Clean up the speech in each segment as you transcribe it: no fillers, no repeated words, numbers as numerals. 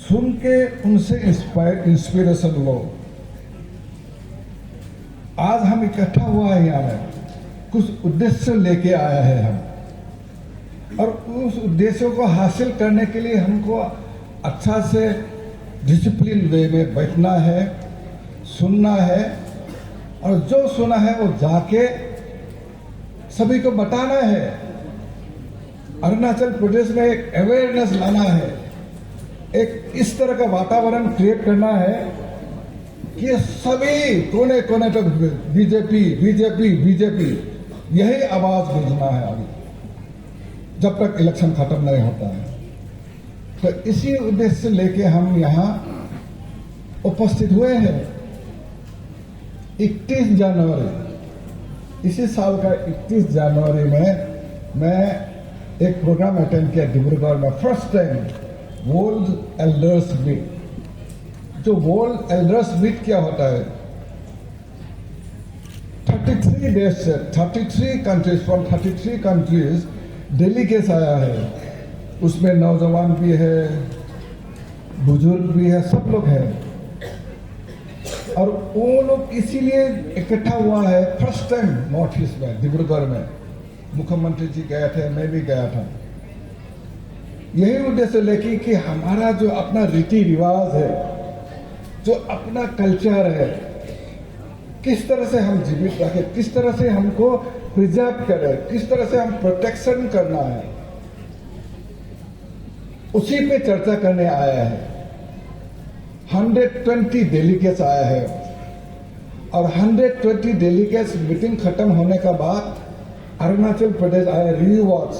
सुन के उनसे इंस्पिरेशन लो। आज हम इकट्ठा हुआ है यहाँ में, कुछ उद्देश्य लेके आया है हम, और उस उद्देश्यों को हासिल करने के लिए हमको अच्छा से डिसिप्लिन वे में बैठना है, सुनना है, और जो सुना है वो जाके सभी को बताना है। अरुणाचल प्रदेश में एक अवेयरनेस लाना है, एक इस तरह का वातावरण क्रिएट करना है कि सभी कोने कोने तक बीजेपी बीजेपी बीजेपी यही आवाज गूंजना है अभी, जब तक इलेक्शन खत्म नहीं होता है। तो इसी उद्देश्य से लेके हम यहाँ उपस्थित हुए हैं। 31 जनवरी, इसी साल का 31 जनवरी में मैं एक प्रोग्राम अटेंड किया डिब्रूगढ़ में, first time world elders meet. जो वर्ल्ड एल्डर्स मीट क्या होता है, 33 देश से 33 कंट्रीज, फ्रॉम 33 कंट्रीज डेलीगेट्स आया है। उसमें नौजवान भी है, बुजुर्ग भी है, सब लोग हैं। और वो लोग इसीलिए इकट्ठा हुआ है फर्स्ट टाइम नॉर्थ ईस्ट में, डिब्रूगढ़ में। मुख्यमंत्री जी गए थे, मैं भी गया था। यही उद्देश्य लेके कि हमारा जो अपना रीति रिवाज है, जो अपना कल्चर है, किस तरह से हम जीवित रखें, किस तरह से हमको प्रिजर्व करें, किस तरह से हम प्रोटेक्शन करना है, उसी पे चर्चा करने आया है। 120 डेलीगेट्स आया है, और 120 डेलीगेट्स मीटिंग खत्म होने का बाद अरुणाचल प्रदेश आया रीवॉच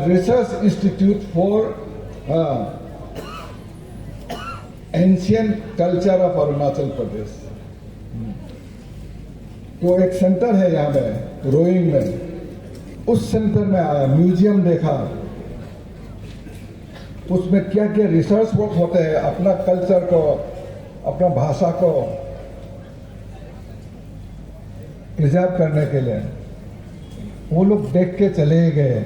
research institute for ancient culture of Arunachal Pradesh. तो एक सेंटर है यहाँ में रोइंग में, उस सेंटर में आया, म्यूजियम देखा, उसमें क्या क्या रिसर्च वर्क होते हैं अपना कल्चर को, अपना भाषा को प्रिजर्व करने के लिए। वो लोग देख के चले गए,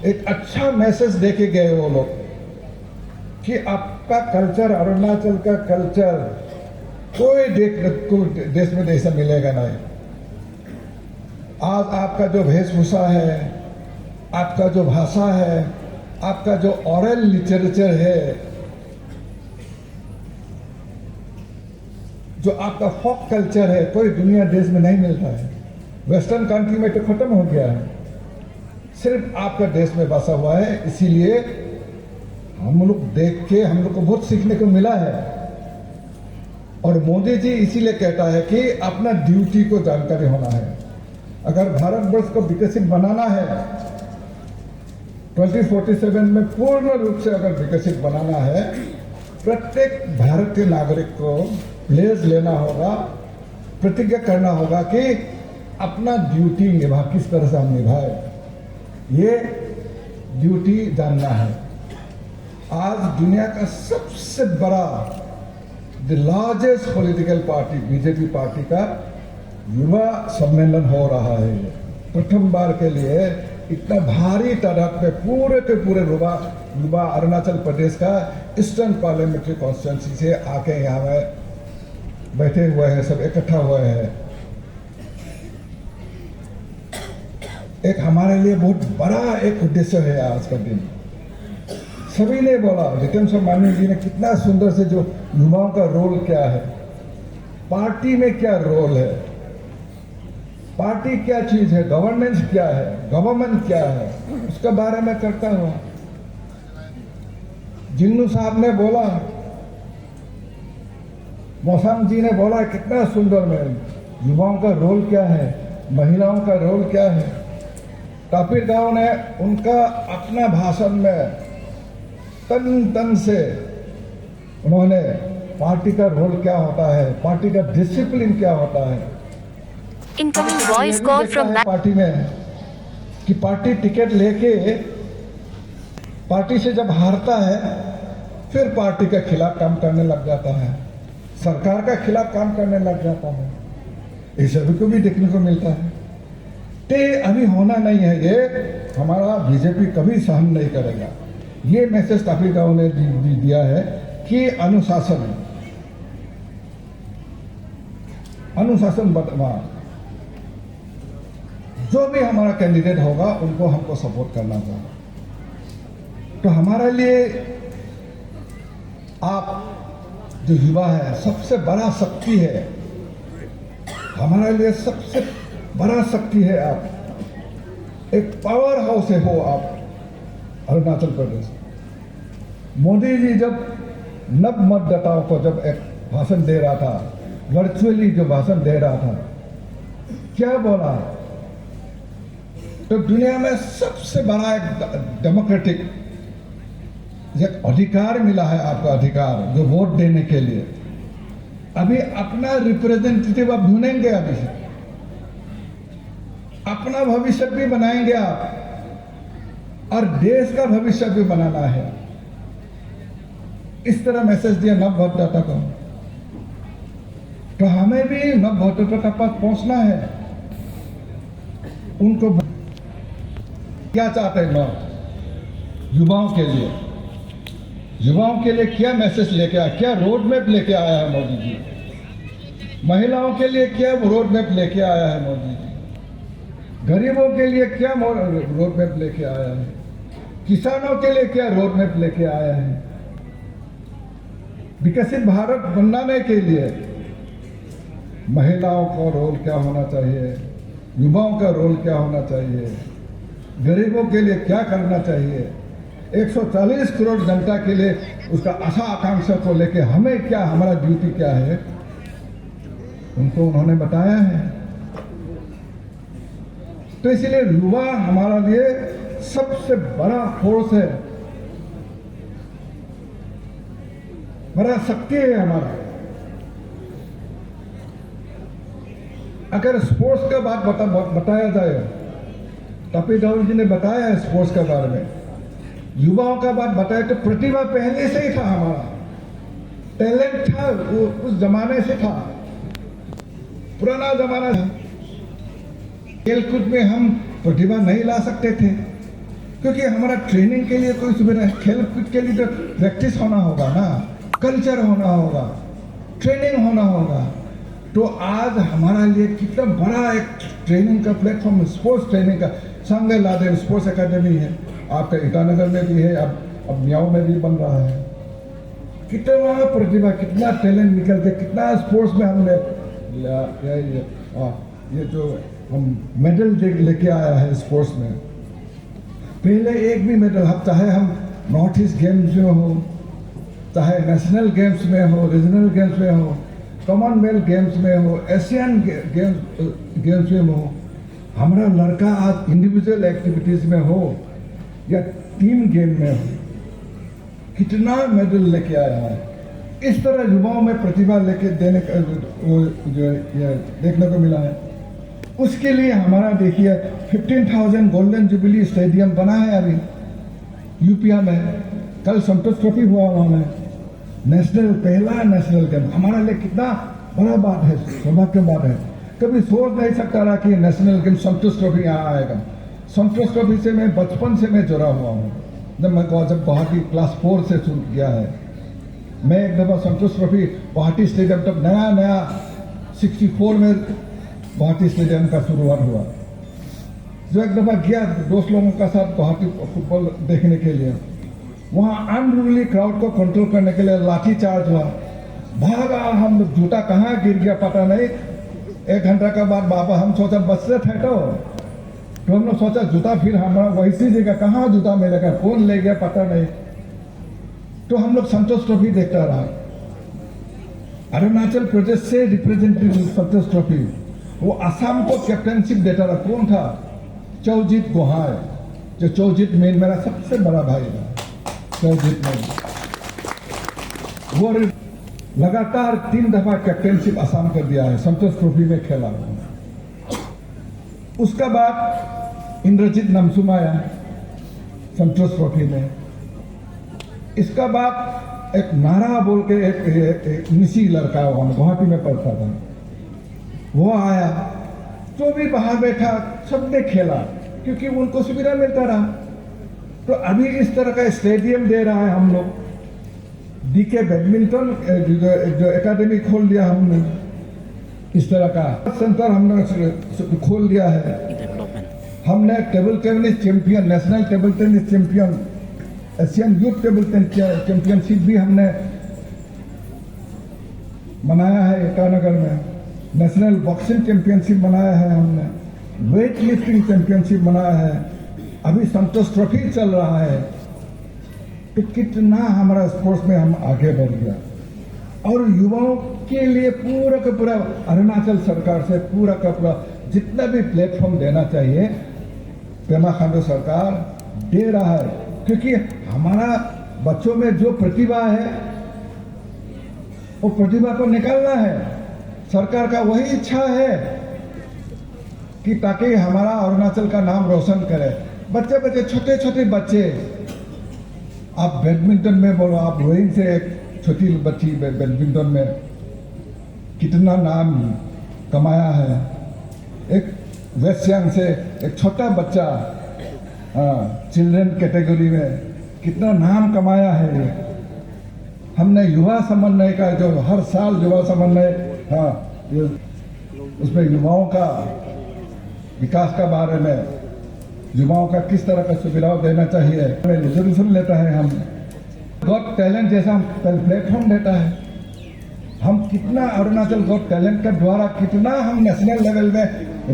एक अच्छा मैसेज देके गए वो लोग कि आपका कल्चर, अरुणाचल का कल्चर कोई देश में ऐसा मिलेगा नहीं। आज आपका जो वेशभूषा है, आपका जो भाषा है, आपका जो ओरल लिटरेचर है, जो आपका फोक कल्चर है, कोई दुनिया देश में नहीं मिलता है। वेस्टर्न कंट्री में तो खत्म हो गया है, सिर्फ आपका देश में बसा हुआ है। इसीलिए हम लोग देख के हम लोग को बहुत सीखने को मिला है। और मोदी जी इसीलिए कहता है कि अपना ड्यूटी को जानकारी होना है। अगर भारतवर्ष को विकसित बनाना है, 2047 में पूर्ण रूप से अगर विकसित बनाना है, प्रत्येक भारतीय नागरिक को प्लेज लेना होगा, प्रतिज्ञा करना होगा कि अपना ड्यूटी निभा, किस तरह से हम निभाए, ये ड्यूटी जानना है। आज दुनिया का सबसे बड़ा, the largest political party BJP party का युवा सम्मेलन हो रहा है। प्रथम बार के लिए इतना भारी तादाद में पूरे के पूरे युवा अरुणाचल प्रदेश का ईस्टर्न पार्लियामेंट्री कॉन्स्टिट्यूंसी से आके यहाँ में बैठे हुए हैं, सब इकट्ठा हुए हैं। एक हमारे लिए बहुत बड़ा एक उद्देश्य है आज का दिन। सभी ने बोला, जितेंद्र माननीय जी ने कितना सुंदर से, जो युवाओं का रोल क्या है, पार्टी में क्या रोल है, पार्टी क्या चीज है, गवर्नेंस क्या है, गवर्नमेंट क्या है, उसके बारे में करता हुआ जिन्नू साहब ने बोला, मौसम जी ने बोला, कितना सुंदर में युवाओं का रोल क्या है, महिलाओं का रोल क्या है। कपिल गांव ने उनका अपना भाषण में तन से उन्होंने पार्टी का रोल क्या होता है, पार्टी का डिसिप्लिन क्या होता है। Incoming voice call from party में कि पार्टी टिकट लेके पार्टी से जब हारता है फिर पार्टी के खिलाफ काम करने लग जाता है, सरकार का खिलाफ काम करने लग जाता है। ये सभी को भी देखने को मिलता है। तो अभी होना नहीं है, ये हमारा बीजेपी कभी सहन नहीं करेगा। ये मैसेज तापिदाओं ने दिया है कि अनुशासन बदमा, जो भी हमारा कैंडिडेट होगा उनको हमको सपोर्ट करना चाहिए। तो हमारे लिए आप जो युवा है सबसे बड़ा शक्ति है, हमारे लिए सबसे बड़ा शक्ति है। आप एक पावर हाउस है हो आप अरुणाचल प्रदेश। मोदी जी जब नव मतदाताओं को जब एक भाषण दे रहा था, वर्चुअली जो भाषण दे रहा था, क्या बोला? तो दुनिया में सबसे बड़ा एक डेमोक्रेटिक एक अधिकार मिला है आपका, अधिकार जो वोट देने के लिए। अभी अपना रिप्रेजेंटेटिव आप ढूंढेंगे, अभी से अपना भविष्य भी बनाएंगे आप और देश का भविष्य भी बनाना है। इस तरह मैसेज दिया नव मतदाता को। तो हमें भी नव मतदाता के पास पहुंचना है। उनको क्या चाहते हैं नौ युवाओं के लिए, युवाओं के लिए क्या मैसेज लेके आया, क्या रोड मैप लेके आया है मोदी जी? महिलाओं के लिए क्या रोड मैप लेके आया है मोदी जी? गरीबों के लिए क्या रोड मैप लेके आया है? किसानों के लिए क्या रोड मैप लेके आया है? विकसित भारत बनाने के लिए महिलाओं का रोल क्या होना चाहिए, युवाओं का रोल क्या होना चाहिए, गरीबों के लिए क्या करना चाहिए, 140 करोड़ जनता के लिए उसका आशा आकांक्षा को लेके हमें क्या, हमारा ड्यूटी क्या है, उनको उन्होंने बताया है। तो इसलिए युवा हमारा लिए सबसे बड़ा फोर्स है, बड़ा शक्ति है हमारा। अगर स्पोर्ट्स का बात बताया जाए, तापिदाओ जी ने बताया है स्पोर्ट्स के बारे में, युवाओं का बात बताया, तो प्रतिभा पहले से ही था, हमारा टैलेंट था, वो उस जमाने से था, पुराना जमाना था। खेलकूद में हम प्रतिभा नहीं ला सकते थे क्योंकि हमारा ट्रेनिंग के लिए कोई सुविधा, खेलकूद के लिए तो प्रैक्टिस होना होगा ना, कल्चर होना होगा, ट्रेनिंग होना होगा। तो आज हमारा लिए कितना बड़ा एक ट्रेनिंग का प्लेटफॉर्म, स्पोर्ट्स ट्रेनिंग का सांगे लादेन स्पोर्ट्स एकेडमी है, आपका ईटानगर में भी है, अब म्याओ में भी बन रहा है। कितना प्रतिभा, कितना टैलेंट निकल के, कितना स्पोर्ट्स में हमने ये जो हम मेडल लेके आया है स्पोर्ट्स में। पहले एक भी मेडल, चाहे हम नॉर्थ ईस्ट गेम्स में हो, चाहे नेशनल गेम्स में हो, रीजनल गेम्स में हो, कॉमनवेल्थ गेम्स में हो, एशियन गेम्स में हो, हमारा लड़का आज इंडिविजुअल एक्टिविटीज में हो या टीम गेम में हो, कितना मेडल लेके आया है। इस तरह युवाओं में प्रतिभा लेके देने का जो देखने को मिला है। उसके लिए हमारा देखिए 15,000 गोल्डन जुबली स्टेडियम बना है अभी यूपीआ में। कल संतोष ट्रॉफी हुआ वहां में, नेशनल, पहला नेशनल गेम। हमारे लिए कितना बड़ा बात है, सौभाग्य बात है। कभी सोच नहीं सकता रहा कि नेशनल गेम संतोष ट्रॉफी यहाँ आएगा। संतोष ट्रॉफी से मैं बचपन से मैं जुड़ा हुआ हूँ। जब गुवाहाटी क्लास 4 से शुरू किया है, मैं एक दफा संतोष ट्रॉफी गुवाहाटी स्टेडियम, तब नया 64 में गुवाहाटी स्टेडियम का शुरुआत हुआ, जो एक दफा गया दोस्त लोगों का साथ गुवाहाटी फुटबॉल देखने के लिए। वहाँ अनरूली क्राउड को कंट्रोल करने के लिए लाठी चार्ज हुआ, भागा हम लोग, जूता कहाँ गिर गया पता नहीं। 1 घंटा के बाद बाबा हम सोचा बचते थे तो हम लोग सोचा जूता फिर हमारा वैसी जगह, कहाँ जूता मिलेगा, कौन ले गया पता नहीं। तो हम लोग संतोष ट्रॉफी देखता रहा। अरुणाचल प्रदेश से रिप्रेजेंटेटिव संतोष ट्रॉफी, वो असम को कैप्टनशिप देता रहा। कौन था? चौजीत गोहाय, जो चौजीत मेन मेरा सबसे बड़ा भाई था। चौजीत मेन वो लगातार 3 दफा कैप्टनशिप असम कर दिया है, संतोष ट्रॉफी में खेला। उसका बाद इंद्रजीत नमसुम आया संतोष ट्रॉफी में। इसका बाद एक नारा बोल के एक निशी लड़का गुवाहाटी में पढ़ता था, वो आया, जो भी बाहर बैठा सबने खेला क्योंकि उनको सुविधा मिलता रहा। तो अभी इस तरह का स्टेडियम दे रहा है हम लोग, डीके बैडमिंटन जो एकेडमी खोल दिया हमने, इस तरह का सेंटर हमने खोल दिया है। हमने table tennis champion, national table tennis champion, Asian youth table tennis championship भी हमने मनाया है ईटानगर में। नेशनल बॉक्सिंग चैंपियनशिप मनाया है हमने, वेट लिफ्टिंग चैंपियनशिप मनाया है, अभी संतोष ट्रॉफी चल रहा है। तो कितना हमारा स्पोर्ट्स में हम आगे बढ़ गया। और युवाओं के लिए पूरा का पूरा अरुणाचल सरकार से पूरा का पूरा जितना भी प्लेटफॉर्म देना चाहिए पेमा खांडू सरकार दे रहा है, क्योंकि हमारा बच्चों में जो प्रतिभा है वो प्रतिभा को निकालना है। सरकार का वही इच्छा है कि ताकि हमारा अरुणाचल का नाम रोशन करे। बच्चे बच्चे छोटे छोटे बच्चे, आप बैडमिंटन में बोलो, आप रोइंग से एक छोटी बच्ची बैडमिंटन में कितना नाम कमाया है। एक वेस्ट सियांग से एक छोटा बच्चा चिल्ड्रन कैटेगरी में कितना नाम कमाया है। हमने युवा समन्वय का जो हर साल युवा समन्वय उसमें युवाओं का विकास का बारे में, युवाओं का किस तरह का सुविधाओं देना चाहिए रिजोल्यूशन लेता है। हम गॉट टैलेंट जैसा प्लेटफॉर्म देता है। हम कितना अरुणाचल गॉट टैलेंट के द्वारा कितना हम नेशनल लेवल में,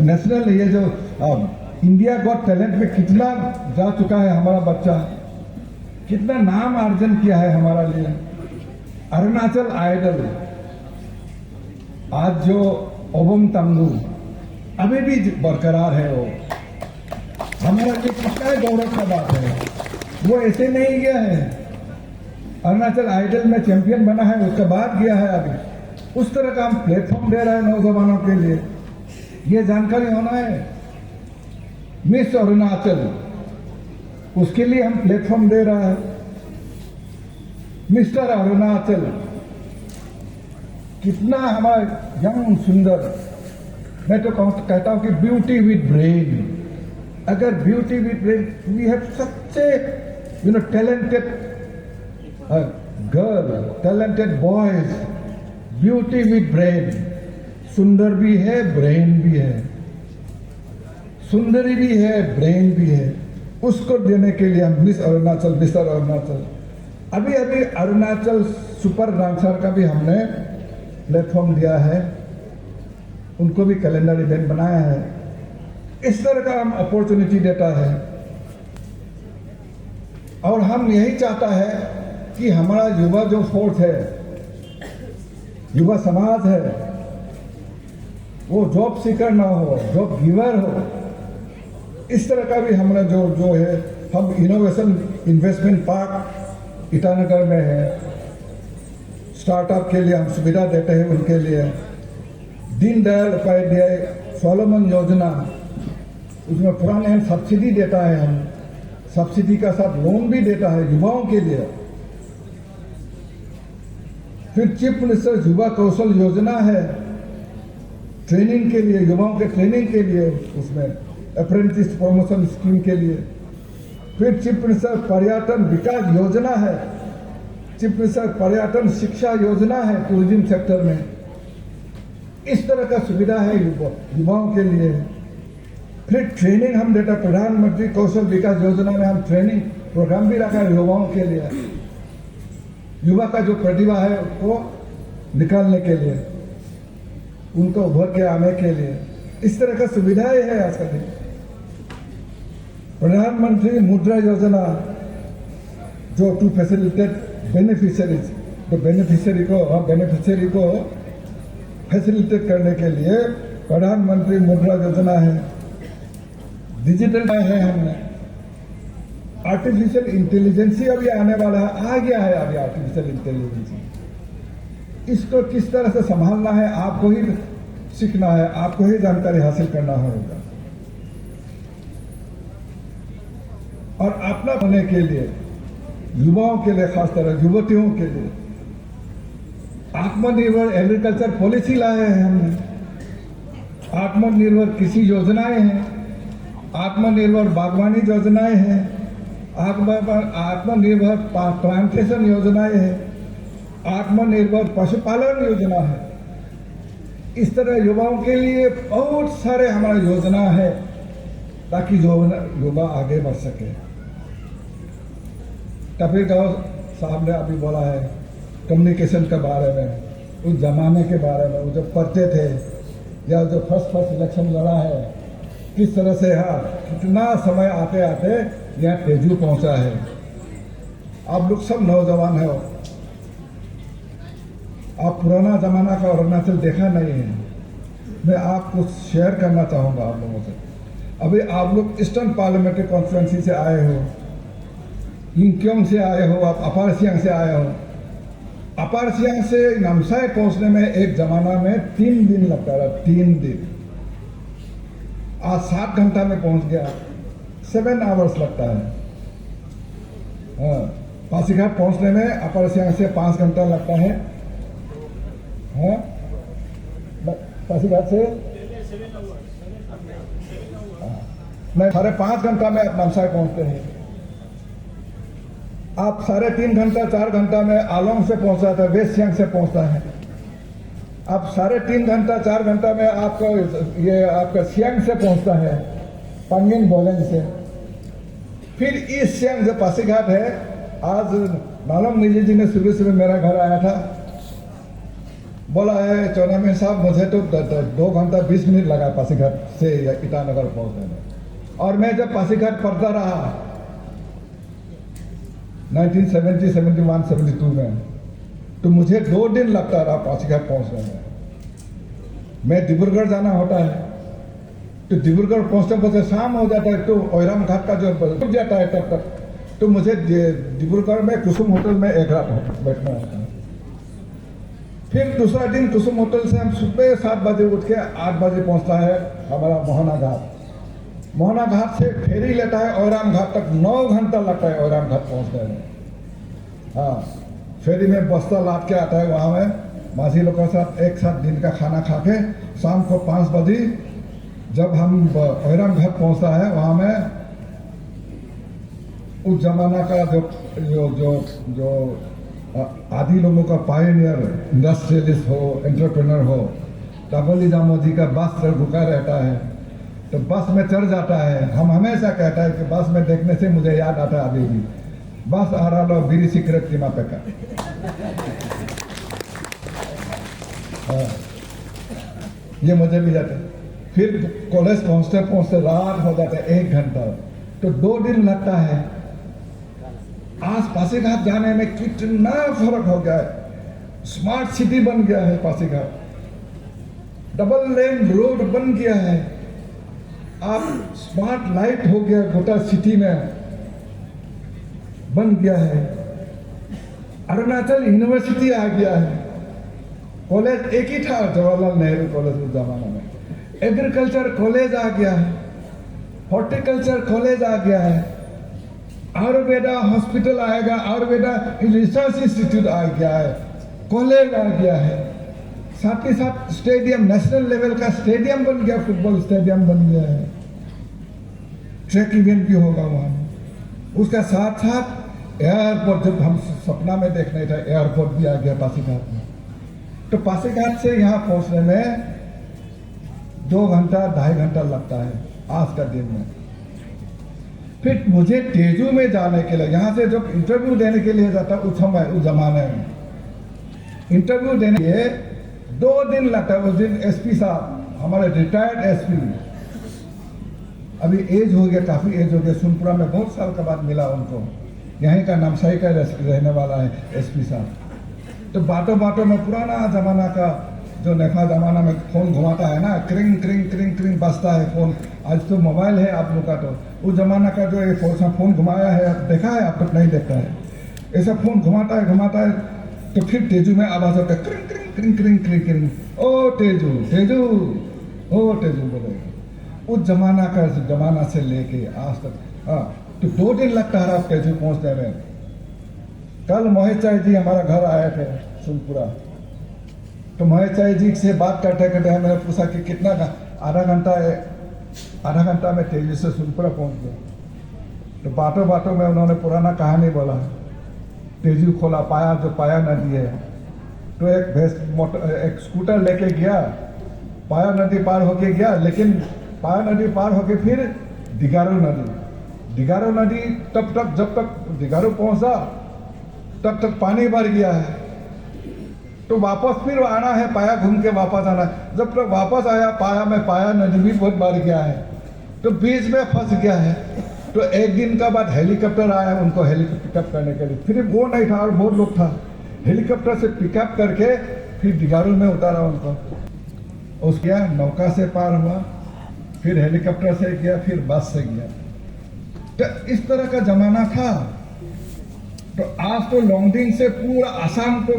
नेशनल ये जो इंडिया गॉट टैलेंट में कितना जा चुका है हमारा बच्चा, कितना नाम अर्जन किया है हमारा लिए। अरुणाचल आइडल आज जो ओबम तंगू अभी भी बरकरार है, वो हमारा लिए कितना गौरव का बात है। वो ऐसे नहीं गया है, अरुणाचल आइडल में चैंपियन बना है उसके बाद गया है। अभी उस तरह का हम प्लेटफॉर्म दे रहे हैं नौजवानों के लिए, ये जानकारी होना है। मिस अरुणाचल, उसके लिए हम प्लेटफॉर्म दे रहा है। मिस्टर अरुणाचल, कितना हमारा यंग सुंदर, मैं तो कहता हूं कि ब्यूटी विद ब्रेन। अगर beauty with brain, we have such a talented girl, talented boys, beauty with brain. सुंदर भी है, ब्रेन भी है, सुंदरी भी है, ब्रेन भी है। उसको देने के लिए हम मिस अरुणाचल, मिस्टर अरुणाचल, अभी अभी अरुणाचल सुपर डांसर का भी हमने प्लेटफॉर्म दिया है, उनको भी कैलेंडर इवेंट बनाया है। इस तरह का हम अपॉर्चुनिटी देता है। और हम यही चाहता है कि हमारा युवा जो फोर्स है, युवा समाज है, वो जॉब सीकर ना हो, जॉब गिवर हो। इस तरह का भी हमारा जो है, हम इनोवेशन इन्वेस्टमेंट पार्क ईटानगर में है, स्टार्टअप के लिए हम सुविधा देते हैं उनके लिए। दीनदयाल उपाध्याय सोलोमन योजना, उसमें पुराने हम सब्सिडी देता है, हम सब्सिडी का साथ लोन भी देता है युवाओं के लिए। फिर चीफ मिनिस्टर युवा कौशल योजना है, ट्रेनिंग के लिए, युवाओं के ट्रेनिंग के लिए, उसमें अप्रेंटिस प्रमोशन स्कीम के लिए। फिर चीफ मिनिस्टर पर्यटन विकास योजना है, चीफ मिनिस्टर पर्यटन शिक्षा योजना है टूरिज्म सेक्टर में। इस तरह का सुविधा है युवाओं के लिए। फिर ट्रेनिंग हम देता, प्रधानमंत्री कौशल विकास योजना में हम ट्रेनिंग प्रोग्राम भी रखा है युवाओं के लिए, युवा का जो प्रतिभा है उसको निकालने के लिए, उनको उभर के आने के लिए। इस तरह का सुविधाएं है आज का दिन। प्रधानमंत्री मुद्रा योजना, जो टू फैसिलिटेट बेनिफिशियरीज, तो बेनिफिशियरी को फैसिलिटेट करने के लिए प्रधानमंत्री मुद्रा योजना है। डिजिटल है, हमने आर्टिफिशियल इंटेलिजेंस अभी आने वाला है, आ गया है अभी आर्टिफिशियल इंटेलिजेंस। इसको किस तरह से संभालना है आपको ही सीखना है, आपको ही जानकारी हासिल करना होगा। और अपना होने के लिए, युवाओं के लिए, खासकर युवतियों के लिए आत्मनिर्भर एग्रीकल्चर पॉलिसी लाए हैं हमने। आत्मनिर्भर कृषि योजनाएं हैं, आत्मनिर्भर बागवानी योजनाएं हैं, आत्मनिर्भर प्लांटेशन योजनाएं है, आत्मनिर्भर पशुपालन योजना है। इस तरह युवाओं के लिए बहुत सारे हमारा योजना है ताकि युवा आगे बढ़ सके। कपिल गौ साहब ने अभी बोला है कम्युनिकेशन के बारे में, उस जमाने के बारे में, वो जो पढ़ते थे या जो फर्स्ट इलेक्शन लड़ा है, किस तरह से कितना समय आते आते यहाँ तेजू पहुंचा है। आप लोग सब नौजवान हो, आप पुराना जमाना का अरुणाचल देखा नहीं है। मैं आपको शेयर करना चाहूंगा आप लोगों से। अभी आप लोग ईस्टर्न पार्लियामेंट्री कॉन्फ्रेंसी से आए हो, यिंगक्योंग से आए हो, आप अपार सियांग से आए हो। अपार सियांग से नामसाई पहुंचने में एक जमाना में 3 दिन लगता था, 3 दिन। आज 7 घंटा में पहुंच गया, 7 आवर्स लगता है। पासीघाट पहुंचने में अपार सियांग से 5 घंटा लगता है। पासीघाट से मैं 5.5 घंटा में नामसाई पहुंचते हैं। आप 3.5 घंटा 4 घंटा में आलोंग से पहुंचा था, वेस्ट सियांग से पहुंचता है। आप 3.5 घंटा 4 घंटा में आपका सियांग से पहुंचता है, पंगिन बोलेंग से। फिर ईस्ट सियांग जो पासीघाट है, आज नालम निजी जी ने सुबह मेरा घर आया था, बोला है चौनामी साहब मुझे तो 2 घंटा 20 मिनट लगा पासीघाट से ईटानगर पहुंचने में। और मैं जब पासीघाट पढ़ता रहा 1970, 71, 72 में, तो मुझे 2 दिन लगता रहा पासीघाट पहुंचने में। मैं डिब्रूगढ़ जाना होता है तो डिब्रूगढ़ पहुंचते पहुंचते शाम हो जाता है, तो ओइराम घाट का जो रुक जाता है तब तक, तो मुझे डिब्रूगढ़ में कुसुम होटल में 1 रात बैठना होता है। फिर दूसरा दिन कुसुम होटल से हम सुबह 7 बजे उठ के 8 बजे पहुंचता है हमारा मोहना घाट। मोहना घाट से फेरी लेता है ओइराम घाट तक, 9 घंटा लगता है ओइराम घाट पहुंचने में। फेरी में बस्ता लाद के आता है, वहां में माझी लोग के साथ एक साथ दिन का खाना खा के शाम को 5 बजे जब हम ओइराम घाट पहुंचता है, वहां में उस जमाना का जो आदि लोगों का पायनियर इंडस्ट्रियलिस्ट हो, एंटरप्रेन्योर हो, तबली दामो जी का बस रुका रहता है, तो बस में चढ़ जाता है। हम हमेशा कहता है कि बस में देखने से मुझे याद आता है अभी भी, बस आ रहा लो बीड़ी सिगरेट की मापे का। ये मुझे भी जाते। फिर कॉलेज पहुंचते पहुंचते रात हो जाता है 1 घंटा, तो 2 दिन लगता है। आज पासीघाट जाने में कितना फर्क हो गया है। स्मार्ट सिटी बन गया है पासीघाट, डबल लेन रोड बन गया है। आप स्मार्ट लाइट हो गया, गोटा सिटी में बन गया है। अरुणाचल यूनिवर्सिटी आ गया है। कॉलेज एक ही था, जवाहरलाल नेहरू कॉलेज उस जमाने में। एग्रीकल्चर कॉलेज आ गया है, हॉर्टिकल्चर कॉलेज आ गया है, आयुर्वेदा हॉस्पिटल आएगा, आयुर्वेदा रिसर्च इंस्टीट्यूट आ गया है, कॉलेज आ गया है। साथ ही साथ स्टेडियम, नेशनल लेवल का स्टेडियम बन गया, फुटबॉल स्टेडियम बन गया है, ट्रैक इवेंट भी होगा वहां। उसका साथ साथ एयरपोर्ट, जब हम सपना में देख रहे थे, एयरपोर्ट भी आ गया पासीघाट में। तो पासीघाट से यहाँ पहुंचने में 2 घंटा 2.5 घंटा लगता है आज का दिन में। फिर मुझे तेजू में जाने के लिए, यहाँ से जब इंटरव्यू देने के लिए जाता उस जमाने में इंटरव्यू देने के लिए 2 दिन लगता है। उस दिन एसपी साहब, हमारे रिटायर्ड एसपी, अभी एज हो गया, काफी एज हो गया, सोनपुरा में बहुत साल के बाद मिला उनको। यहीं का नामसाई का रहने वाला है एसपी साहब। तो बातों बातों में पुराना जमाना का जो नेफा जमाना में फोन घुमाता है ना, क्रिंग क्रिंग क्रिंग क्रिंग बजता है फोन। आज तो मोबाइल है आप लोग का, तो उस जमाना का जो ये फोन घुमाया है, आप देखा है, आप तक नहीं देखता है। ऐसा फोन घुमाता है तो फिर तेजू में आवाज होता है, क्रिंग क्रिंग क्रिंग क्रिंग क्रिंग क्रिंग, ओ तेजू तेजू, ओ तेजू बोलेगा। उस जमाना से लेके आज तक तो 2 दिन लगता है आप तेजू पहुंचने में। कल मोहित चाय जी हमारा घर आए थे सोनपुरा, तो मोहित चाय जी से बात करते करते मैंने पूछा कि कितना, आधा घंटा में तेजी से सोनपुरा पहुंच गया। तो बातों बातों में उन्होंने पुराना कहानी बोला, तेजू खोला पाया जो पाया नदी है। तो एक स्कूटर लेके गया, पाया नदी पार होके गया, लेकिन पाया नदी पार होके फिर दिगारो नदी जब तक दिगारो पहुंचा तब तक पानी भर गया है। तो वापस फिर आना है, पाया घूम के वापस आना है। जब तक वापस आया पाया में, पाया नदी भी बहुत भर गया है, तो बीच में फंस गया है। तो एक दिन का बाद हेलीकॉप्टर आया उनको पिकअप करने के लिए। फिर वो नहीं था और बहुत लोग था, हेलीकॉप्टर से पिकअप करके फिर दिगारू में उतारा उनको। उसके नौका से पार हुआ, फिर हेलीकॉप्टर से गया, फिर बस से गया। तो इस तरह का जमाना था। तो आज तो लॉन्गडिंग से पूरा आसाम को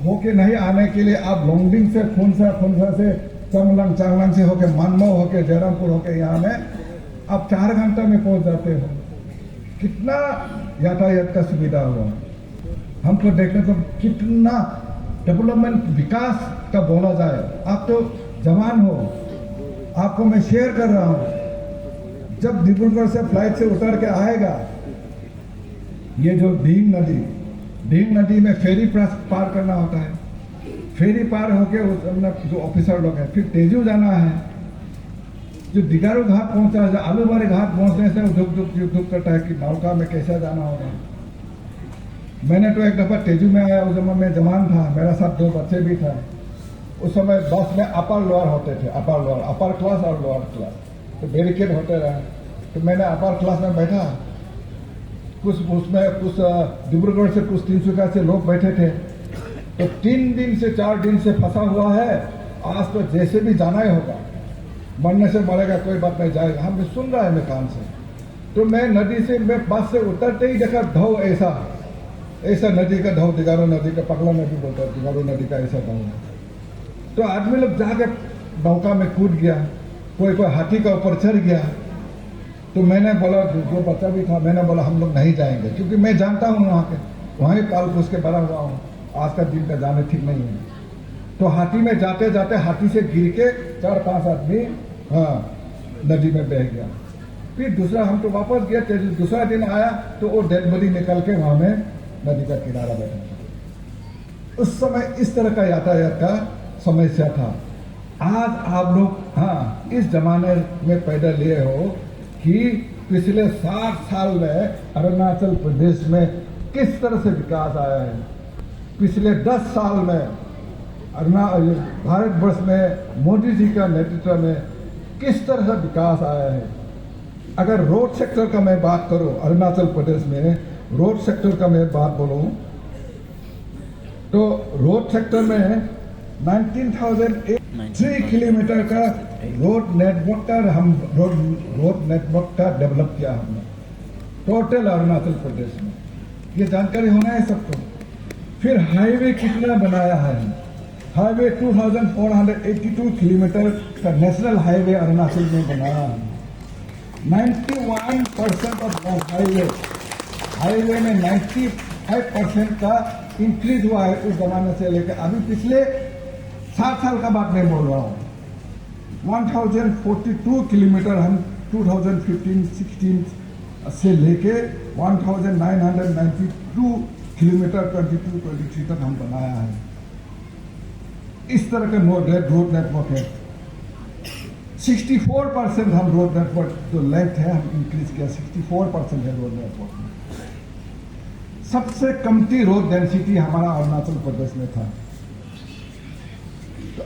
होके नहीं आने के लिए आप लॉन्गडिंग से खुनसा से चांगलांग से होके मानमो होके जयरामपुर होके यहाँ में आप 4 घंटा में पहुंच जाते हो। कितना यातायात का सुविधा हुआ हमको देखने को, कितना डेवलपमेंट विकास का बोला जाए। आप तो जवान हो, आपको मैं शेयर कर रहा हूं। जब डिब्रूगढ़ से फ्लाइट से उतर के आएगा, ये जो ढींग नदी में फेरी पार करना होता है। फेरी पार होके जो ऑफिसर लोग हैं, फिर तेजू जाना है। जो दिगारू घाट पहुंचा है, आलूबारी घाट पहुंचने से दुख करता है कि नौका में कैसे जाना होगा। मैंने तो एक दफा तेजू में आया, उस समय मैं जवान था, मेरा साथ 2 बच्चे भी था। उस समय बस में अपर लोअर होते थे, अपर क्लास और लोअर क्लास, तो बैरिकेड होते रहे। तो मैंने अपर क्लास में बैठा, कुछ डिब्रूगढ़ से कुछ तिनसुकिया से लोग बैठे थे। तो 3 दिन से 4 दिन से फंसा हुआ है, आज तो जैसे भी जाना ही होगा, मरने से मरेगा कोई बात नहीं, जाएगा। हम सुन रहा है मैं कान से। तो मैं बस से उतरते ही देखा ढो, ऐसा नदी का ढो, दिगारो नदी का, पगला नदी बोलता है, दिगारो नदी का ऐसा ढो। तो आदमी लोग जाके नौका में कूद गया, कोई हाथी का ऊपर चढ़ गया। तो मैंने बोला, जो बच्चा भी था, मैंने बोला हम लोग नहीं जाएंगे, क्योंकि मैं जानता हूँ वहीं पाल पूछ के बड़ा हुआ हूँ। आज का दिन का जाने ठीक नहीं है। तो हाथी में जाते जाते हाथी से गिर के 4-5 आदमी नदी में बह गया। फिर दूसरा हम तो वापस गया, दूसरा दिन आया तो वो डेड बॉडी निकल के वहां में नदी का किनारा बैठा था। उस समय इस तरह का यातायात का समस्या था। आज आप लोग इस जमाने में पैदा लिए हो कि पिछले 60 साल में अरुणाचल प्रदेश में किस तरह से विकास आया है। पिछले 10 साल में भारतवर्ष में मोदी जी का नेतृत्व में किस तरह से विकास आया है। अगर रोड सेक्टर का मैं बात करूं, अरुणाचल प्रदेश में रोड सेक्टर का मैं बात बोलूं, तो रोड सेक्टर में 19,003 किलोमीटर का रोड नेटवर्क का डेवलप किया हमने टोटल अरुणाचल प्रदेश में। ये जानकारी होना है सबको। फिर हाईवे कितना बनाया है, हाईवे 2482 किलोमीटर का नेशनल हाईवे अरुणाचल में बनाया है। 91% ऑफ हाईवे में 95% का इंक्रीज हुआ है उस जमाने से लेकर अभी पिछले 7 साल का बात नहीं बोल रहा हूँ। 1042 किलोमीटर हम 2015-16 से लेके 1992 किलोमीटर 22-23 तक हम बनाया है। इस तरह का रोड नेटवर्क है। 64% हम रोड नेटवर्क जो लेंथ है हम इंक्रीज किया, 64% है रोड नेटवर्क में। सबसे कमती रोड डेंसिटी हमारा अरुणाचल प्रदेश में था। तो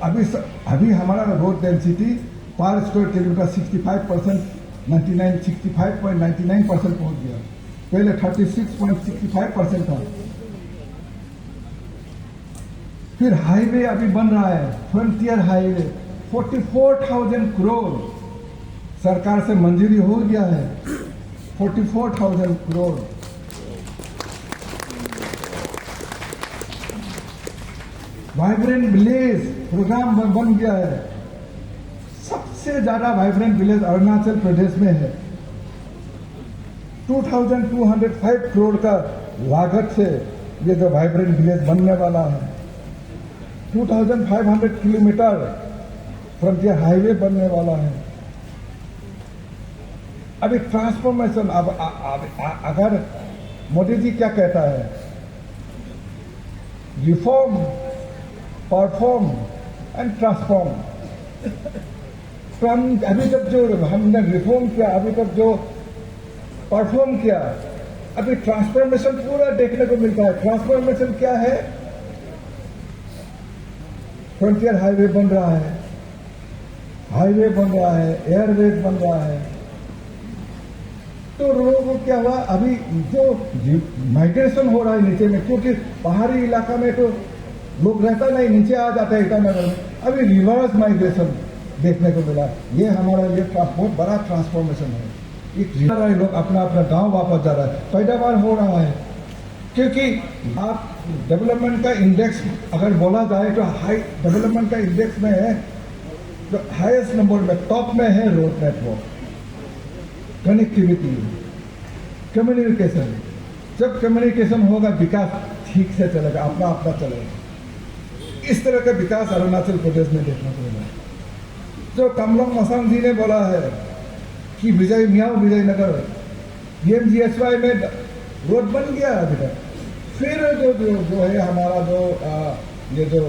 अभी हमारा रोड डेंसिटी पर स्क्वायर किलोमीटर 65.99% पहुंच गया। पहले 36.65% था। फिर हाईवे अभी बन रहा है, फ्रंटियर हाईवे 44,000 करोड़ सरकार से मंजूरी हो गया है। 44,000 करोड़। वाइब्रेंट विलेज प्रोग्राम बन गया है। सबसे ज्यादा वाइब्रेंट विलेज अरुणाचल प्रदेश में है। 2,205 करोड़ का लागत से ये जो वाइब्रेंट विलेज बनने वाला है। 2,500 किलोमीटर फ्रंटियर हाईवे बनने वाला है। अभी ट्रांसफॉर्मेशन अगर मोदी जी क्या कहता है, रिफॉर्म, परफॉर्म एंड ट्रांसफॉर्म। तो हम अभी तक जो हमने रिफॉर्म किया, अभी तक जो परफॉर्म किया, अभी ट्रांसफॉर्मेशन पूरा देखने को मिलता है। ट्रांसफॉर्मेशन क्या है? फ्रंटियर हाईवे बन रहा है, हाईवे बन रहा है, एयरवेज बन रहा है। तो लोगों को क्या हुआ, अभी जो माइग्रेशन हो रहा है नीचे में, क्योंकि पहाड़ी इलाका में तो लोग रहता नहीं, नीचे आ जाता है ईटानगर में। अभी रिवर्स माइग्रेशन देखने को मिला। ये हमारा लिए बहुत बड़ा ट्रांसफॉर्मेशन है। एक लोग अपना अपना गांव वापस जा रहा है, पैदावार हो रहा है। क्योंकि आप डेवलपमेंट का इंडेक्स अगर बोला जाए तो हाई डेवलपमेंट का इंडेक्स में है, तो हाईएस्ट नंबर में टॉप में है रोड नेटवर्क, कनेक्टिविटी, कम्युनिकेशन। जब कम्युनिकेशन होगा विकास ठीक से चलेगा, अपना अपना चलेगा। इस तरह का विकास अरुणाचल प्रदेश में देखने को मिला। जो कमलोंग मसांग जी ने बोला है कि विजयनगर EMGHY में रोड बन गया अभी तक। फिर जो है हमारा ये जो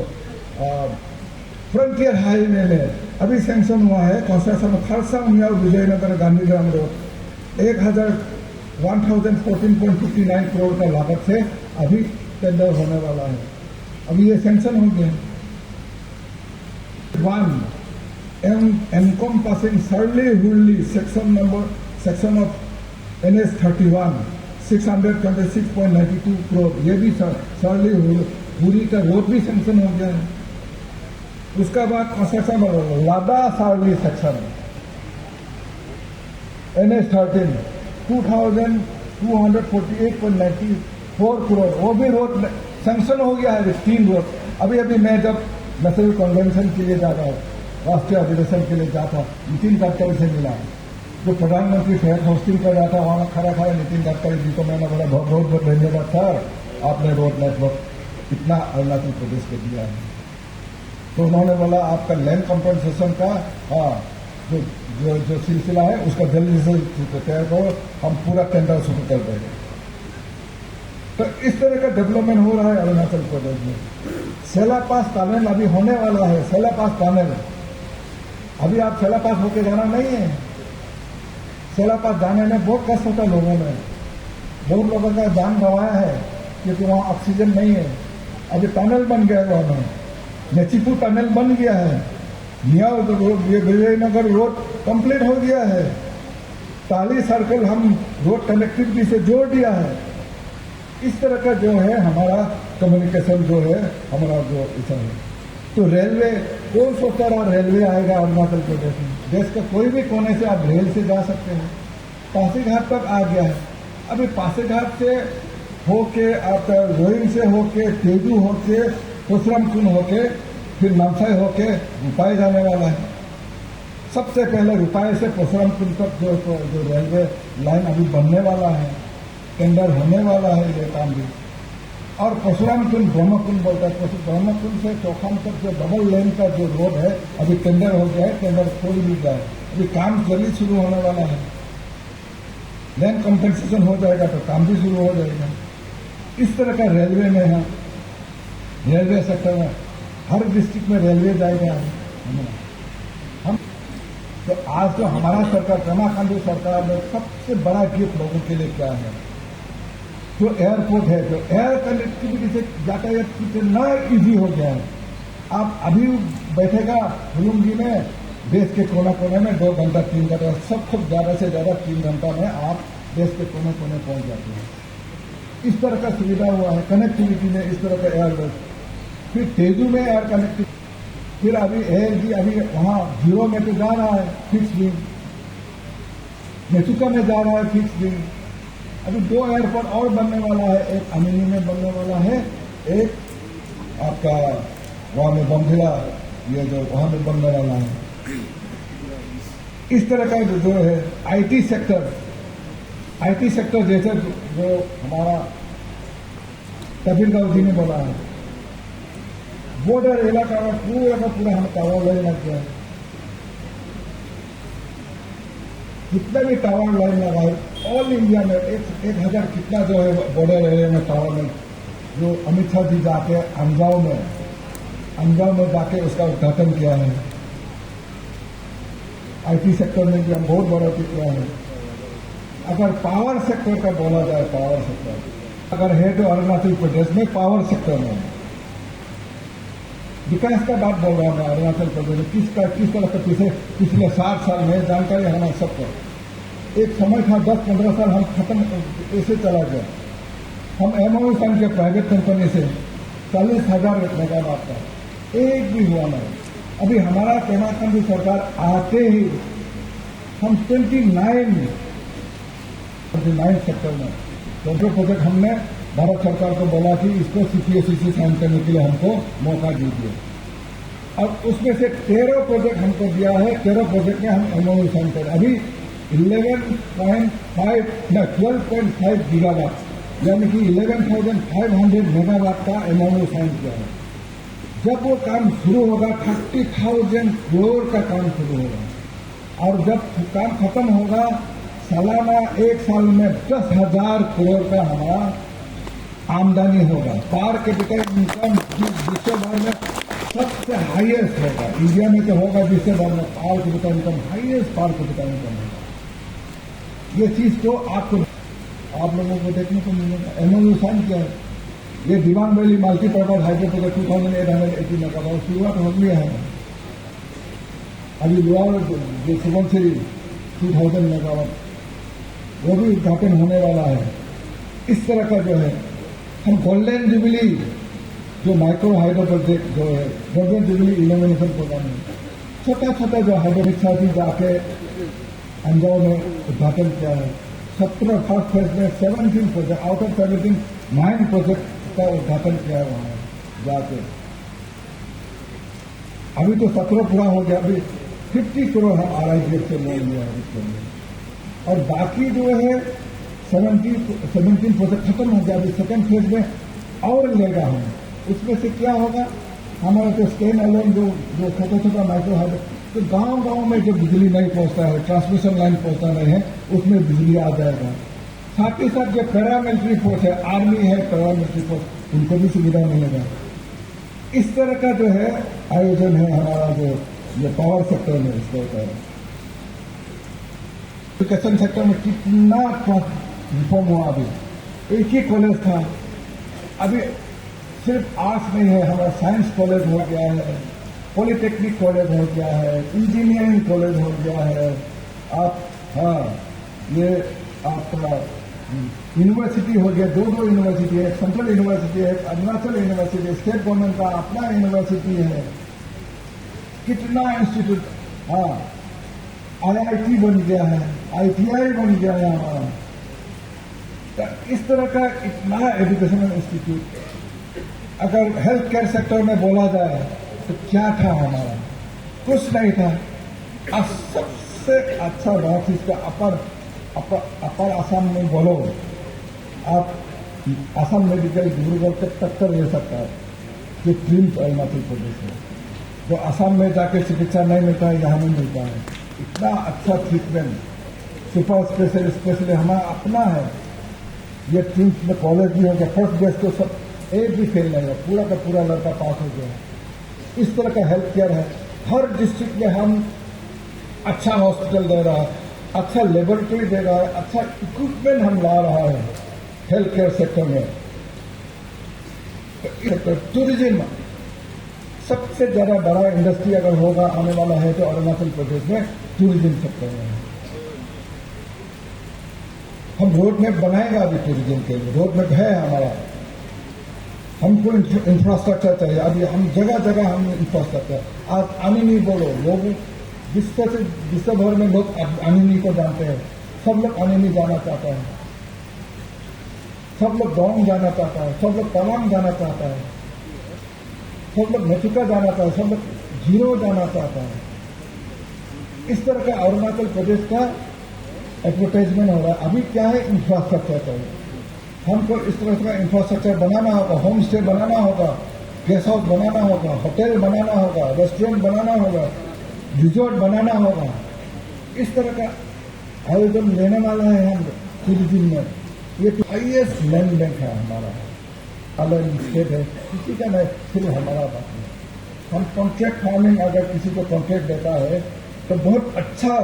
फ्रंटियर हाईवे में अभी सैंक्शन हुआ है, कंस्ट्रक्शन खरसांग मियाओ विजयनगर गांधीग्राम रोड 1014.59 करोड़ का लागत से अभी टेंडर होने वाला है। अभी ये सैंक्शन हो गया। encompassing Surly-Hurli section of NS31 626.92 crore, ये भी Surly-Hurli का रोड भी सैंक्शन हो गया है। उसका बाद कंस्ट्रक्शन लादा सार्ली सेक्शन NS13 2248.94 करोड़, वो भी रोड सैंक्शन हो गया है। 3 रोड अभी मैं जब नेशनल कन्वेंशन के लिए जा रहा हूँ, राष्ट्रीय अधिवेशन के लिए जाता, नितिन गडकरी से मिला। जो प्रधानमंत्री फ्लैग होस्टिंग कर रहा था, वहां खड़ा नितिन गडकरी जी को मैंने बोला बहुत बहुत धन्यवाद सर, आपने रोड नेटवर्क इतना अरुणाचल प्रदेश को दिया है। तो उन्होंने बोला आपका लैंड कंपनसेशन का जो सिलसिला है उसका जल्दी से तैयार करो, हम पूरा टेंडर शुरू कर देंगे। तो इस तरह का डेवलपमेंट हो रहा है अरुणाचल प्रदेश में। सेला पास टनल अभी होने वाला है। सेला पास टनल अभी आप सेला पास होके जाना नहीं है। सेला पास जाने में बहुत कष्ट होता है लोगों में, बहुत लोगों का जान गंवाया है क्योंकि वहाँ ऑक्सीजन नहीं है। अभी टनल बन गया है, वहाँ में नेचिपू टनल बन गया है, मियाओ विजयनगर रोड कंप्लीट हो गया है, ताली सर्कल हम रोड कनेक्टिविटी से जोड़ दिया है। इस तरह का जो है हमारा कम्युनिकेशन जो है हमारा जो ऐसा है। तो रेलवे, कौन सोचता रहा रेलवे आएगा अरुणाचल प्रदेश में? देश के कोई भी कोने से आप रेल से जा सकते हैं। पासीघाट तक आ गया है। अभी पासीघाट से होके आपका रोइंग से होके तेजू होके पोसरामकुंड होके फिर नामसाई होके रुपाई जाने वाला है। सबसे पहले रुपाई से पोसरामकुंड तक जो रेलवे लाइन अभी बनने वाला है, टेंडर होने वाला है ये काम भी। और परशुरामकुंड ब्रह्मकुंड बोलता है, ब्रह्मकुंड से चौखाम तक जो डबल लेन का जो रोड है अभी टेंडर हो गया है, टेंडर खोल भी गया है, अभी काम जल्दी शुरू होने वाला है। लैंड कंपनसेशन हो जाएगा तो काम भी शुरू हो जाएगा। इस तरह का रेलवे में है, रेलवे सेक्टर में हर डिस्ट्रिक्ट में रेलवे जाएगा। हम तो आज जो हमारा सरकार, पेमा खांडू सरकार में सबसे बड़ा गिफ्ट लोगों के लिए क्या है? जो एयरपोर्ट है, जो एयर कनेक्टिविटी से यातायात कितना इजी हो गया है। आप अभी बैठेगा हुलुंगी में, देश के कोने कोने में 2 घंटा 3 घंटा, सब कुछ ज़्यादा से ज़्यादा 3 घंटा में आप देश के कोने कोने पहुंच जाते हैं। इस तरह का सुविधा हुआ है कनेक्टिविटी में, इस तरह का एयरवेज। फिर तेजू में एयर कनेक्टिविटी, फिर अभी ALG अभी वहाँ 0 में तो जा रहा है फिक्स विंग, मेचुका में जा रहा है फिक्स विंग। अभी 2 एयरपोर्ट और बनने वाला है, एक अमिनी में बनने वाला है, एक आपका वहाँ में बमजिला ये जो वहाँ में बनने वाला है। इस तरह का जो है IT सेक्टर जैसे जो हमारा कबीर गांव जी ने बोला है, बॉर्डर इलाका में पूरा का पूरा हम टावर लग गया है। कितना भी टावर लाइन लगाए, ऑल इंडिया में 1000 कितना जो है बॉर्डर एरिया में टावर में, जो अमित शाह जी जाके अंजाव में जाके उसका उद्घाटन किया है। आईटी सेक्टर में भी हम बहुत बड़ा किया है। अगर पावर सेक्टर का बोला जाए, पावर सेक्टर अगर है तो अरुणाचल प्रदेश में पावर सेक्टर में विकास का बात बोल रहा हूं मैं। अरुणाचल प्रदेश में किस तरह का पिछले 60 साल में जानकारी है हमारे सबको। एक समय था 10-15 साल हम खत्म ऐसे चला गया। हम एमओयू साइन के प्राइवेट कंपनी से 40,000 मेगावाट का एक भी हुआ नहीं। अभी हमारा पेमा खांडू सरकार आते ही हम 29 सेक्टर में जो प्रोजेक्ट हमने भारत सरकार को बोला कि इसको CPSEC साइन करने के लिए हमको मौका दीजिए। और उसमें से 13 प्रोजेक्ट हमको दिया है। 13 प्रोजेक्ट में हम एमओयू साइन करें। अभी 12.5 गीगावाट यानी कि 11,500 मेगावाट का एमओयू साइन किया है। जब वो काम शुरू होगा 30,000 करोड़ का काम शुरू होगा और जब काम खत्म होगा सालाना एक साल में 10,000 करोड़ का हमारा आमदनी होगा। पर कैपिटा इनकम विश्व भर में सबसे हाईएस्ट होगा। इंडिया में तो होगा विश्व भर में per capita income highest per capita income होगा। ये चीज तो आप लोगों को देखने को मिलेगा। एमओयू साइन किया है। ये दीवान valley multipurpose hydro project 2880 megawatt शुरुआत हो गई है। अभी लोअर जो सुबनसिरी 2000 मेगावाट वो भी उद्घाटन होने वाला है। इस तरह का जो है हम गोल्डन जुबली जो माइक्रो हाइड्रो प्रोजेक्ट जो है गोल्डन जुबली इल्यूमिनेशन प्रोग्राम में छोटा जो हाइड्रो रिक्शा थी जाके अंजाव में उद्घाटन किया है। 17 फर्स्ट फेज में 17 प्रोजेक्ट आउट ऑफ 17 9 प्रोजेक्ट का उद्घाटन किया है वहां जाके। अभी तो 17 पूरा हो गया। अभी 50 करोड़ हम RIGF से लोन लिया है इसके लिए और बाकी जो है 17 प्रोजेक्ट खत्म हो गया। अभी सेकंड फेज में और लेगा हम। उसमें से क्या होगा हमारा तो स्टैंड अलोन जो छोटा माइक्रो हाइड्रो तो गांव में जो बिजली नहीं पहुंचता है, ट्रांसमिशन लाइन पहुंचता नहीं है, उसमें बिजली आ जाएगा। साथ ही साथ जो पैरामिलिट्री फोर्स है, आर्मी है, पैरामिलिट्री फोर्स, उनको भी सुविधा मिलेगा। इस तरह का जो है आयोजन है हमारा जो पावर सेक्टर में इसका होता है। एजुकेशन सेक्टर में कितना रिफॉर्म हुआ। अभी एक ही कॉलेज था, अभी सिर्फ आर्ट्स नहीं है, हमारा साइंस कॉलेज हो गया है, पॉलिटेक्निक कॉलेज हो गया है, इंजीनियरिंग कॉलेज हो गया है। आप ये आपका यूनिवर्सिटी हो गया, 2 यूनिवर्सिटी है, सेंट्रल यूनिवर्सिटी है, अरुणाचल यूनिवर्सिटी, स्टेट गवर्नमेंट का अपना यूनिवर्सिटी है। कितना इंस्टीट्यूट, IIT बन गया है, ITI बन गया है हमारा। तो इस तरह का इतना एजुकेशनल इंस्टीट्यूट। अगर हेल्थ केयर सेक्टर में बोला जाए तो क्या था हमारा, कुछ नहीं था। अब सबसे अच्छा बात इसका अपर आसाम में बोलो, आप आसाम मेडिकल डिब्रूगढ़ के टक्कर ले सकता है जो ट्रिम्स अरुणाचल प्रदेश में। जो आसाम में जाके चिकित्सा नहीं मिलता है, यहाँ नहीं मिलता है। इतना अच्छा ट्रीटमेंट सुपर स्पेशलिस्ट हमारा अपना है। ये ट्रिम्स में कॉलेज भी हो गया, फर्स्ट बेस तो सब एक भी फेल नहीं है, पूरा का पूरा लड़का पास हो गया। इस तरह का हेल्थ केयर है। हर डिस्ट्रिक्ट में हम अच्छा हॉस्पिटल दे रहा है, अच्छा लेबोरेटरी दे रहा है, अच्छा इक्विपमेंट हम ला रहा है हेल्थ केयर सेक्टर में। टूरिज्म सबसे ज्यादा बड़ा इंडस्ट्री अगर होगा आने वाला है तो अरुणाचल प्रदेश में टूरिज्म सेक्टर में है। हम रोड मैप बनाएगा अभी टूरिज्म के लिए, रोड मैप है हमारा। हमको इंफ्रास्ट्रक्चर चाहिए। अभी हम जगह हम इंफ्रास्ट्रक्चर, आज अनिनी बोलो, लोग विश्व भर में लोग अनिनी को जानते हैं। सब लोग अनिनी जाना चाहते हैं, सब लोग डोंग जाना चाहता है, सब लोग तवांग जाना चाहता है, सब लोग मेचुका जाना चाहता है, सब लोग जीरो जाना चाहता है। इस तरह का अरुणाचल प्रदेश का एडवर्टाइजमेंट हो रहा है। अभी क्या है, इंफ्रास्ट्रक्चर चाहिए हमको। इस तरह का इंफ्रास्ट्रक्चर बनाना होगा, होम स्टे बनाना होगा, गेस्ट हाउस बनाना होगा, होटल बनाना होगा, रेस्टोरेंट बनाना होगा, रिजॉर्ट बनाना होगा। इस तरह का आवेदन लेने वाला है हम फिलीपीन में, ये हाईएस्ट लैंड बैंक है हमारा, अलग स्टेट है, किसी का नहीं, सिर्फ हमारा बात है। हम कॉन्ट्रैक्ट फार्मिंग अगर किसी को कॉन्ट्रैक्ट देता है तो बहुत अच्छा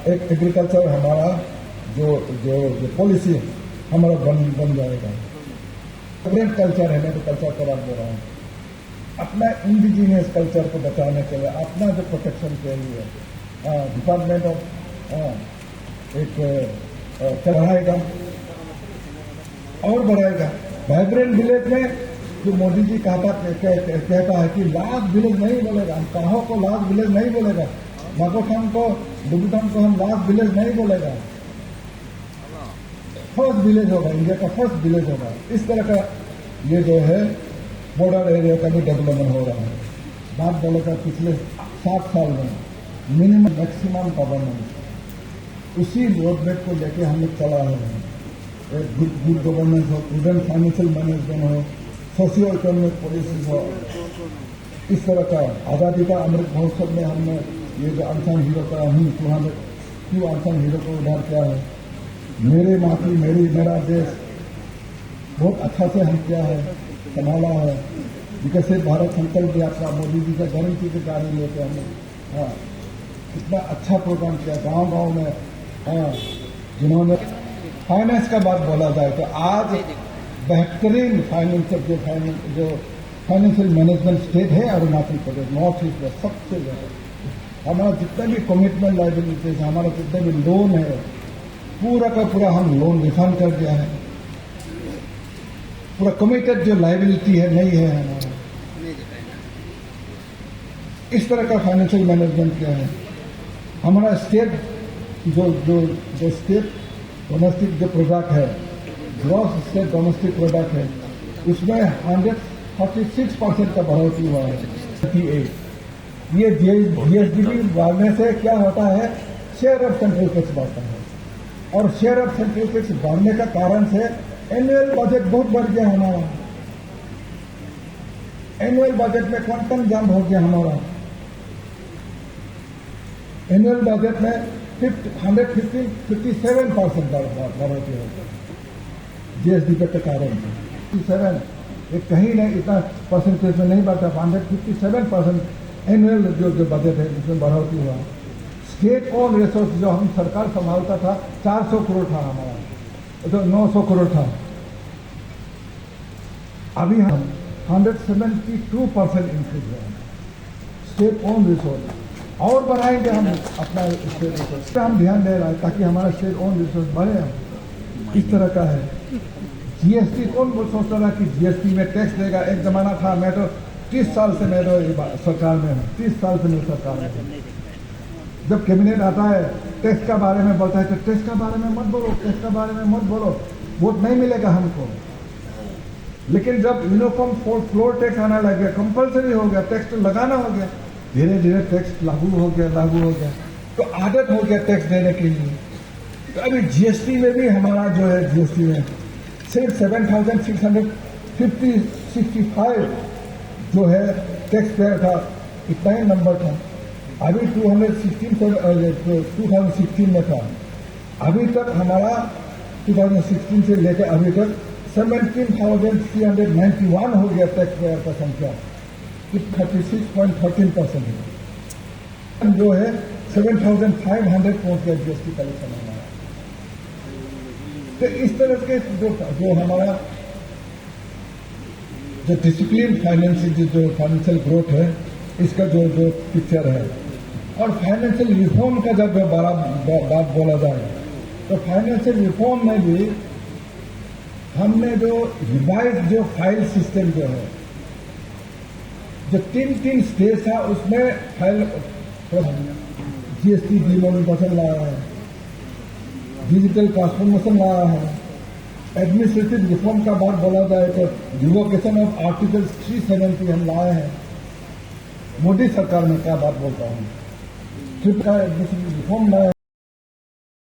एक एग्रीकल्चर हमारा जो पॉलिसी हमारा बन जाएगा। वाइब्रेंट कल्चर है, मैं तो कल्चर को बात बोल रहा हूँ, अपना इंडिजीनियस कल्चर को बचाने के लिए, अपना जो प्रोटेक्शन के लिए डिपार्टमेंट ऑफ एक बढ़ाएगा और बढ़ाएगा। वाइब्रेंट विलेज में जो मोदी जी कहता है कि लास्ट विलेज नहीं बोलेगा, हम कहो को लास्ट विलेज नहीं बोलेगा, माकोथाम को डुबुथाम को हम लास्ट विलेज नहीं बोलेगा, फर्स्ट विलेज होगा, इंडिया का फर्स्ट विलेज होगा। इस तरह का ये जो है बॉर्डर एरिया का भी डेवलपमेंट हो रहा है। बात बोलेगा पिछले 7 साल में मिनिमम मैक्सिमम गवर्नेंस, उसी रोडमेप को लेके हम लोग चला है। गुड गवर्नेंस हो, प्रूडेंट फाइनेंशियल मैनेजमेंट हो, सोशियो इकोनॉमिक पॉलिसी हो, इस तरह का आज़ादी का अमृत महोत्सव में हमने ये जो अनसन हीरो का क्यों अनसन हीरो को उधार किया है। मेरे माटी मेरा देश बहुत अच्छा से हम किया है, संभाला है। विकसित भारत संकल्प यात्रा मोदी जी का गारंटी की गाड़ी लेके हमने इतना अच्छा प्रोग्राम किया गांव गांव में। जिन्होंने फाइनेंस का बात बोला जाए तो आज बेहतरीन जो फाइनेंशियल मैनेजमेंट स्टेट है अरुणाचल प्रदेश, नॉर्थ ईस्ट में सबसे ज्यादा। हमारा जितना भी कमिटमेंट लाइबिलिटीज, हमारा जितना भी लोन है, पूरा का पूरा हम लोन रिफंड कर दिया है। पूरा कमिटेड जो लाइबिलिटी है नहीं है हमारा। इस तरह का फाइनेंशियल मैनेजमेंट किया है हमारा। स्टेट जो स्टेट डोमेस्टिक जो प्रोडक्ट है, ग्रॉस स्टेट डोमेस्टिक प्रोडक्ट है, उसमें 146% का बढ़ोतरी हुआ है। 38 ये जीएसडीपी बढ़ने से क्या होता है, शेयर ऑफ सेंट्रल टैक्स बढ़ता है, और शेयर ऑफ सेंट्रल टैक्स बढ़ने का कारण से एनुअल बजट बहुत बढ़ गया हमारा। एनुअल बजट में क्वांटम जंप हो गया हमारा। एनुअल बजट में 157% बढ़ोतरी हो गई जीएसडीपी के कारण। 57 ये कहीं नहीं, इतना परसेंटेज में नहीं बढ़ता। 157% एनुअल जो बजट है उसमें बढ़ोतरी हुआ। स्टेट ओन रिसोर्स जो हम सरकार संभालता था 400 करोड़ था हमारा, तो 900 करोड़ था। अभी हम 172% इंक्रीज हुआ स्टेट ओन रिसोर्स, और बढ़ाएंगे हम अपना स्टेट रिसोर्स पे हम ध्यान दे रहे हैं ताकि हमारा स्टेट ओन रिसोर्स बढ़े। इस तरह का है। जीएसटी कौन सोचता था कि जीएसटी में टैक्स देगा। एक जमाना था, मैं तो 30 साल से मैं तो सरकार में हूँ, 30 साल से मैं सरकार में हूँ। जब कैबिनेट आता है टैक्स का बारे में बोलता है तो टैक्स का बारे में मत बोलो, टैक्स का बारे में मत बोलो, वोट नहीं मिलेगा हमको। लेकिन जब यूनिफॉर्म फ्लोर टैक्स आना लग गया, कंपल्सरी हो गया, टैक्स तो लगाना हो गया, धीरे धीरे टैक्स लागू हो गया, तो आदत हो गया टैक्स देने के लिए। तो अभी जीएसटी में भी हमारा जो है, जीएसटी में सिर्फ 7,665 जो है टैक्स पेयर था, इतना ही नंबर था। अभी 2016 में था। अभी तक हमारा 2016 से लेकर अभी तक 17,391 हो गया टैक्स पेयर का संख्या, 36.13% है। जो है 7,500 पहुंच गया जीएसटी कलेक्शन हमारा। तो इस तरह के जो हमारा जो डिसिप्लिन फाइनेंशियल ग्रोथ है, इसका जो पिक्चर है। और फाइनेंशियल रिफॉर्म का जब बात बोला जाए तो फाइनेंशियल रिफॉर्म में भी हमने जो रिवाइज जो फाइल सिस्टम जो है, जो 3 स्टेज था उसमें फाइल जीएसटी डिमोनिटाइजेशन लाया है, डिजिटल ट्रांसफॉर्मेशन लाया है। एडमिनिस्ट्रेटिव रिफॉर्म का बात बोला जाए तो रिवोकेशन ऑफ आर्टिकल 370 हम लाए हैं। मोदी सरकार में क्या बात बोलता हूँ, ट्रिप का एडमिनिस्ट्रेटिव रिफॉर्म लाया